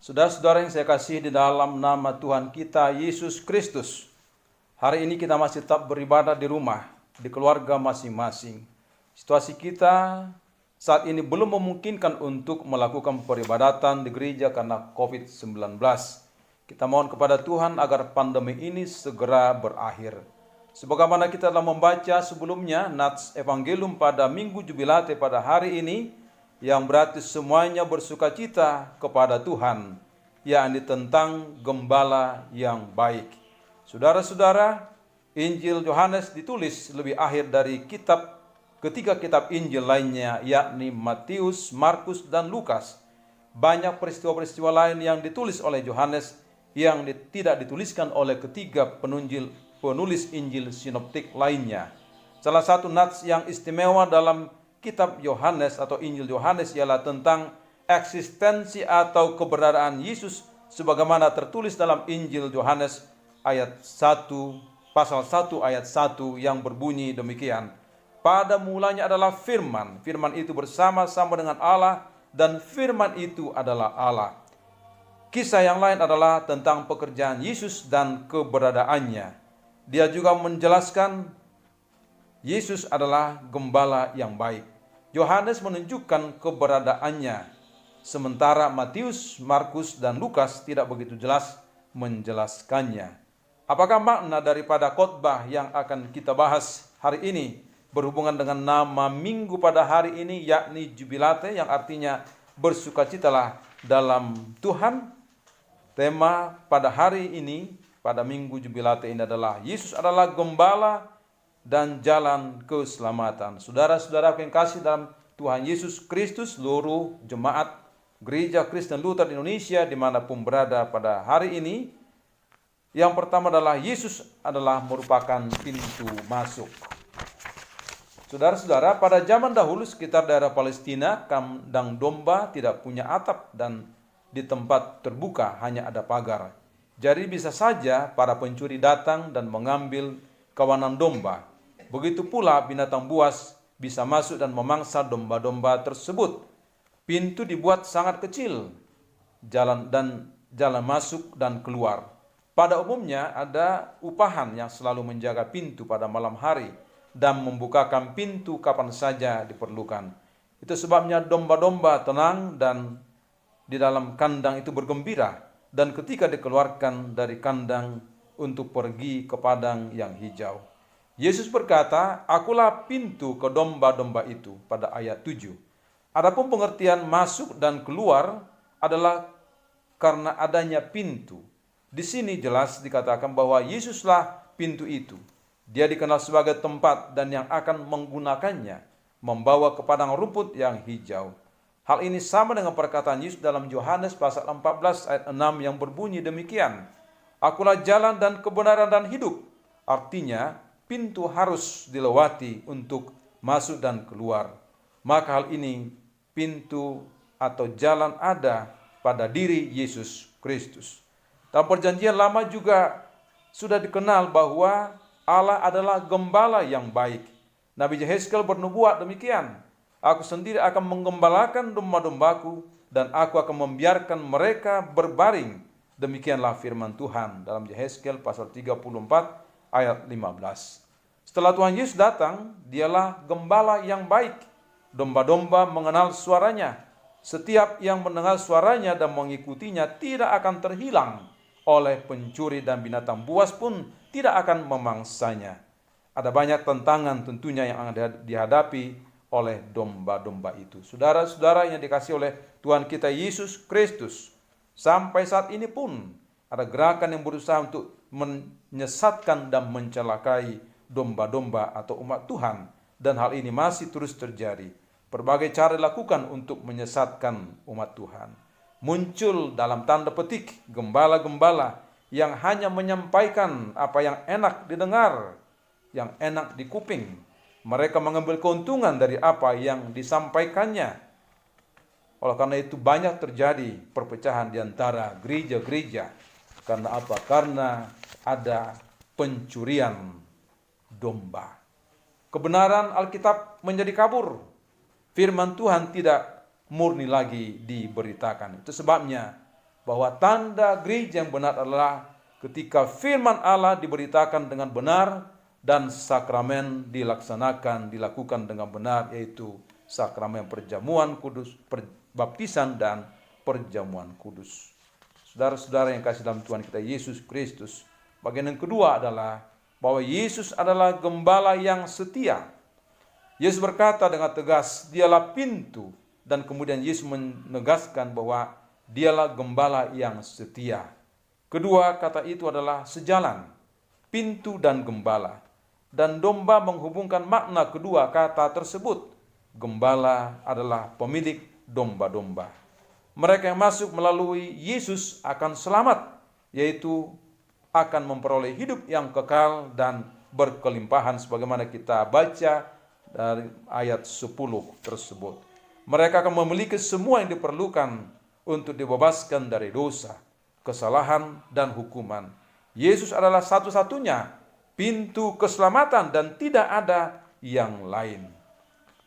Saudara-saudara yang saya kasihi di dalam nama Tuhan kita Yesus Kristus, hari ini kita masih tetap beribadah di rumah, di keluarga masing-masing. Situasi kita saat ini belum memungkinkan untuk melakukan peribadatan di gereja karena COVID-19. Kita mohon kepada Tuhan agar pandemi ini segera berakhir. Sebagaimana kita telah membaca sebelumnya, nats Evangelium pada Minggu Jubilate pada hari ini, yang berarti semuanya bersukacita kepada Tuhan, yakni tentang gembala yang baik. Saudara-saudara, Injil Yohanes ditulis lebih akhir dari ketiga kitab Injil lainnya, yakni Matius, Markus, dan Lukas. Banyak peristiwa-peristiwa lain yang ditulis oleh Yohanes yang tidak dituliskan oleh ketiga penulis Injil sinoptik lainnya. Salah satu nats yang istimewa dalam kitab Yohanes atau Injil Yohanes ialah tentang eksistensi atau keberadaan Yesus sebagaimana tertulis dalam Injil Yohanes pasal 1 ayat 1 yang berbunyi demikian. Pada mulanya adalah firman, firman itu bersama-sama dengan Allah dan firman itu adalah Allah. Kisah yang lain adalah tentang pekerjaan Yesus dan keberadaannya. Dia juga menjelaskan Yesus adalah gembala yang baik. Yohanes menunjukkan keberadaannya, sementara Matius, Markus, dan Lukas tidak begitu jelas menjelaskannya. Apakah makna daripada khotbah yang akan kita bahas hari ini berhubungan dengan nama minggu pada hari ini, yakni Jubilate, yang artinya bersukacitalah dalam Tuhan? Tema pada hari ini, pada minggu Jubilate ini adalah Yesus adalah gembala dan jalan keselamatan. Saudara-saudara yang kasih dalam Tuhan Yesus Kristus, seluruh jemaat Gereja Kristen Luther Indonesia dimanapun berada pada hari ini, yang pertama adalah Yesus adalah merupakan pintu masuk. Saudara-saudara, pada zaman dahulu sekitar daerah Palestina, kandang domba tidak punya atap dan di tempat terbuka hanya ada pagar. Jadi bisa saja para pencuri datang dan mengambil kawanan domba. Begitu pula binatang buas bisa masuk dan memangsa domba-domba tersebut. Pintu dibuat sangat kecil, jalan masuk dan keluar. Pada umumnya ada upahan yang selalu menjaga pintu pada malam hari dan membukakan pintu kapan saja diperlukan. Itu sebabnya domba-domba tenang dan di dalam kandang itu bergembira, dan ketika dikeluarkan dari kandang untuk pergi ke padang yang hijau. Yesus berkata, "Akulah pintu ke domba-domba itu," pada ayat 7. Adapun pengertian masuk dan keluar adalah karena adanya pintu. Di sini jelas dikatakan bahwa Yesuslah pintu itu. Dia dikenal sebagai tempat dan yang akan menggunakannya, membawa ke padang rumput yang hijau. Hal ini sama dengan perkataan Yesus dalam Yohanes pasal 14 ayat 6 yang berbunyi demikian, "Akulah jalan dan kebenaran dan hidup." Artinya, pintu harus dilewati untuk masuk dan keluar. Maka hal ini pintu atau jalan ada pada diri Yesus Kristus. Dalam perjanjian lama juga sudah dikenal bahwa Allah adalah gembala yang baik. Nabi Yehezkel bernubuat demikian, "Aku sendiri akan menggembalakan domba-dombaku dan aku akan membiarkan mereka berbaring." Demikianlah firman Tuhan dalam Yehezkel pasal 34 ayat 15. Setelah Tuhan Yesus datang, dialah gembala yang baik. Domba-domba mengenal suaranya. Setiap yang mendengar suaranya dan mengikutinya tidak akan terhilang oleh pencuri, dan binatang buas pun tidak akan memangsanya. Ada banyak tantangan tentunya yang akan dihadapi oleh domba-domba itu. Saudara-saudara yang dikasihi oleh Tuhan kita Yesus Kristus, sampai saat ini pun ada gerakan yang berusaha untuk menyesatkan dan mencelakai domba-domba atau umat Tuhan, dan hal ini masih terus terjadi. Berbagai cara dilakukan untuk menyesatkan umat Tuhan. Muncul dalam tanda petik gembala-gembala yang hanya menyampaikan apa yang enak didengar, yang enak di kuping. Mereka mengambil keuntungan dari apa yang disampaikannya. Oleh karena itu banyak terjadi perpecahan di antara gereja-gereja. Karena apa? Karena ada pencurian domba. Kebenaran Alkitab menjadi kabur. Firman Tuhan tidak murni lagi diberitakan. Itu sebabnya bahwa tanda gereja yang benar adalah ketika firman Allah diberitakan dengan benar dan sakramen dilakukan dengan benar, yaitu sakramen perjamuan kudus, baptisan dan perjamuan kudus. Saudara-saudara yang kasih dalam Tuhan kita Yesus Kristus, bagian yang kedua adalah bahwa Yesus adalah gembala yang setia. Yesus berkata dengan tegas, dialah pintu, dan kemudian Yesus menegaskan bahwa dialah gembala yang setia. Kedua kata itu adalah sejalan, pintu dan gembala. Dan domba menghubungkan makna kedua kata tersebut. Gembala adalah pemilik domba-domba. Mereka yang masuk melalui Yesus akan selamat, yaitu akan memperoleh hidup yang kekal dan berkelimpahan sebagaimana kita baca dari ayat 10 tersebut. Mereka akan memiliki semua yang diperlukan untuk dibebaskan dari dosa, kesalahan, dan hukuman. Yesus adalah satu-satunya pintu keselamatan dan tidak ada yang lain.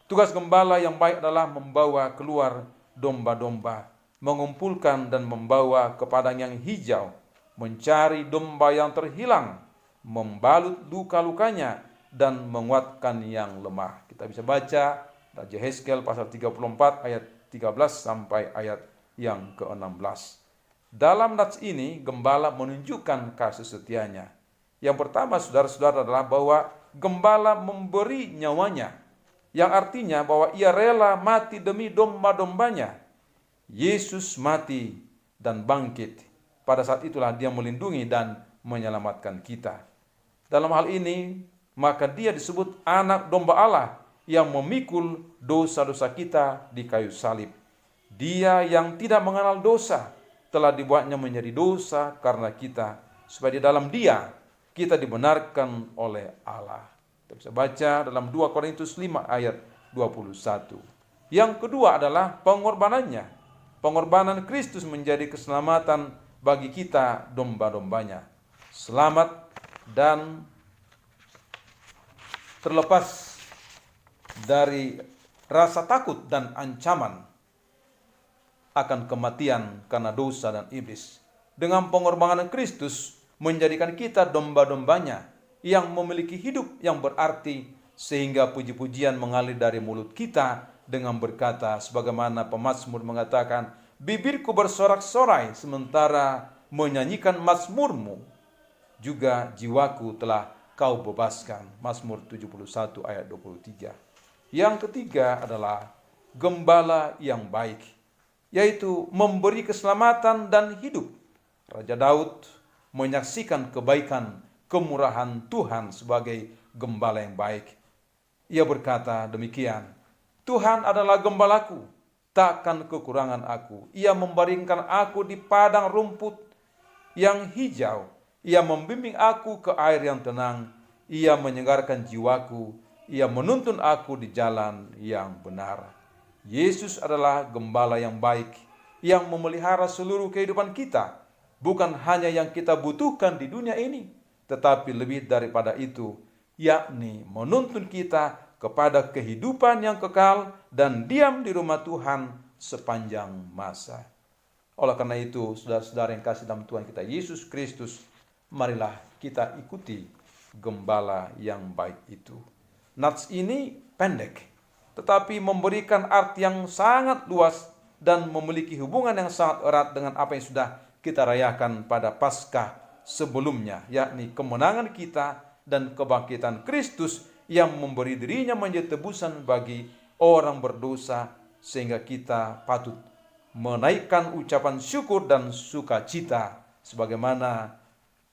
Tugas gembala yang baik adalah membawa keluar domba-domba, mengumpulkan dan membawa ke padang yang hijau, mencari domba yang terhilang, membalut luka-lukanya, dan menguatkan yang lemah. Kita bisa baca Raja Hezkel pasal 34 ayat 13 sampai ayat yang ke-16. Dalam nats ini, gembala menunjukkan kasih setianya. Yang pertama, saudara-saudara, adalah bahwa gembala memberi nyawanya, yang artinya bahwa ia rela mati demi domba-dombanya. Yesus mati dan bangkit. Pada saat itulah dia melindungi dan menyelamatkan kita. Dalam hal ini, maka dia disebut anak domba Allah yang memikul dosa-dosa kita di kayu salib. Dia yang tidak mengenal dosa telah dibuatnya menjadi dosa karena kita, supaya di dalam dia kita dibenarkan oleh Allah. Kita bisa baca dalam 2 Korintus 5 ayat 21. Yang kedua adalah pengorbanannya. Pengorbanan Kristus menjadi keselamatan bagi kita domba-dombanya. Selamat dan terlepas dari rasa takut dan ancaman akan kematian karena dosa dan iblis. Dengan pengorbanan Kristus menjadikan kita domba-dombanya yang memiliki hidup yang berarti, sehingga puji-pujian mengalir dari mulut kita dengan berkata sebagaimana pemazmur mengatakan, bibirku bersorak-sorai sementara menyanyikan mazmurmu, juga jiwaku telah kau bebaskan. Mazmur 71 ayat 23. Yang ketiga adalah gembala yang baik, yaitu memberi keselamatan dan hidup. Raja Daud menyaksikan kebaikan, kemurahan Tuhan sebagai gembala yang baik. Ia berkata demikian, Tuhan adalah gembalaku, takkan kekurangan aku. Ia membaringkan aku di padang rumput yang hijau. Ia membimbing aku ke air yang tenang. Ia menyegarkan jiwaku. Ia menuntun aku di jalan yang benar. Yesus adalah gembala yang baik, yang memelihara seluruh kehidupan kita. Bukan hanya yang kita butuhkan di dunia ini, tetapi lebih daripada itu, yakni menuntun kita kepada kehidupan yang kekal dan diam di rumah Tuhan sepanjang masa. Oleh karena itu, saudara-saudara yang kasih dalam Tuhan kita Yesus Kristus, marilah kita ikuti gembala yang baik itu. Nats ini pendek, tetapi memberikan arti yang sangat luas dan memiliki hubungan yang sangat erat dengan apa yang sudah kita rayakan pada Paskah sebelumnya, yakni kemenangan kita dan kebangkitan Kristus yang memberi dirinya menjadi tebusan bagi orang berdosa, sehingga kita patut menaikkan ucapan syukur dan sukacita sebagaimana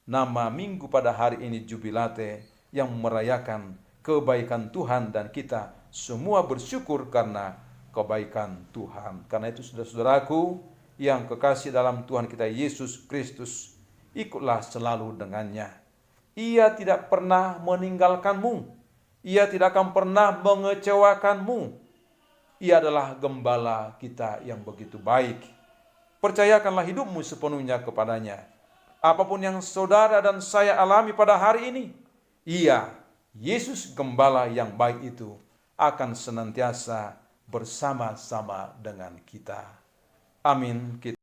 nama minggu pada hari ini Jubilate yang merayakan kebaikan Tuhan, dan kita semua bersyukur karena kebaikan Tuhan. Karena itu saudara-saudaraku yang kekasih dalam Tuhan kita Yesus Kristus, ikutlah selalu dengannya. Ia tidak pernah meninggalkanmu. Ia tidak akan pernah mengecewakanmu. Ia adalah gembala kita yang begitu baik. Percayakanlah hidupmu sepenuhnya kepadanya. Apapun yang saudara dan saya alami pada hari ini, Ia, Yesus gembala yang baik itu, akan senantiasa bersama-sama dengan kita. Amin. Kita